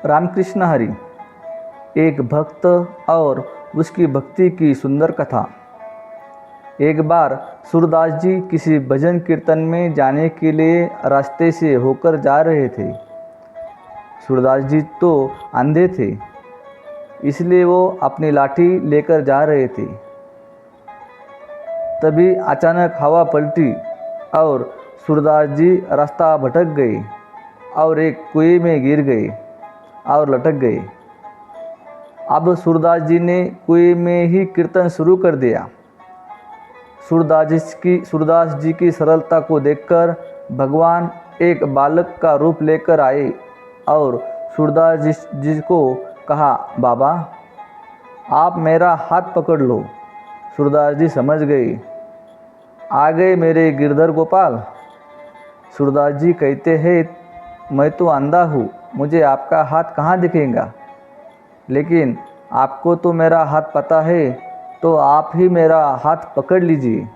रामकृष्ण हरि, एक भक्त और उसकी भक्ति की सुंदर कथा। एक बार सूरदास जी किसी भजन कीर्तन में जाने के लिए रास्ते से होकर जा रहे थे। सूरदास जी तो अंधे थे, इसलिए वो अपनी लाठी लेकर जा रहे थे। तभी अचानक हवा पलटी और सूरदास जी रास्ता भटक गए और एक कुएं में गिर गए और लटक गए। अब सूरदास जी ने कुएं में ही कीर्तन शुरू कर दिया। सूरदास जी की सरलता को देखकर भगवान एक बालक का रूप लेकर आए और सूरदास जी को कहा, बाबा आप मेरा हाथ पकड़ लो। सूरदास जी समझ गए, आ गए मेरे गिरधर गोपाल। सूरदास जी कहते हैं, मैं तो अंधा हूँ, मुझे आपका हाथ कहाँ दिखेगा, लेकिन आपको तो मेरा हाथ पता है, तो आप ही मेरा हाथ पकड़ लीजिए।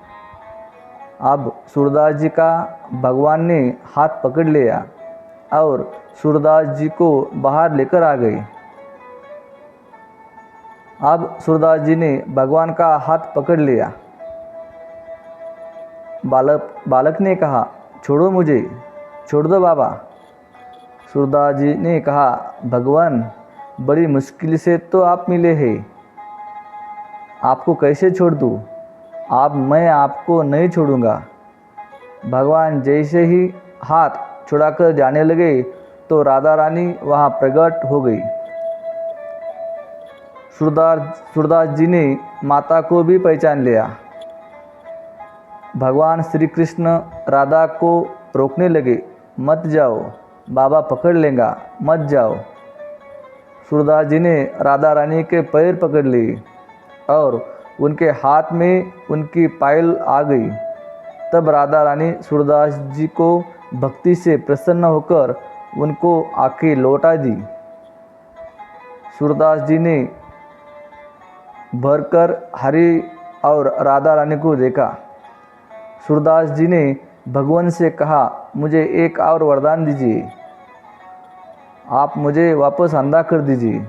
अब सूरदास जी का भगवान ने हाथ पकड़ लिया और सूरदास जी को बाहर लेकर आ गए। अब सूरदास जी ने भगवान का हाथ पकड़ लिया। बालक ने कहा, छोड़ो मुझे, छोड़ दो बाबा। सूरदास जी ने कहा, भगवान बड़ी मुश्किल से तो आप मिले हैं, आपको कैसे छोड़ दूँ? मैं आपको नहीं छोड़ूंगा। भगवान जैसे ही हाथ छुड़ाकर जाने लगे तो राधा रानी वहाँ प्रकट हो गई। सूरदास जी ने माता को भी पहचान लिया। भगवान श्री कृष्ण राधा को रोकने लगे, मत जाओ, बाबा पकड़ लेगा, मत जाओ। सूरदास जी ने राधा रानी के पैर पकड़ लिए और उनके हाथ में उनकी पायल आ गई। तब राधा रानी सूरदास जी को भक्ति से प्रसन्न होकर उनको आंखें लौटा दी। सूरदास जी ने भरकर हरि और राधा रानी को देखा। सूरदास जी ने भगवान से कहा, मुझे एक और वरदान दीजिए, आप मुझे वापस अंधा कर दीजिए।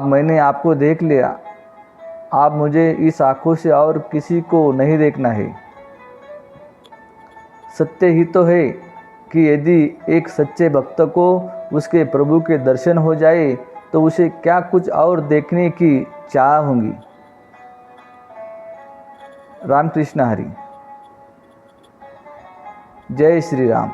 मैंने आपको देख लिया, आप मुझे इस आँखों से और किसी को नहीं देखना है। सत्य ही तो है कि यदि एक सच्चे भक्त को उसके प्रभु के दर्शन हो जाए तो उसे क्या कुछ और देखने की चाह होगी। रामकृष्ण हरि। जय श्री राम।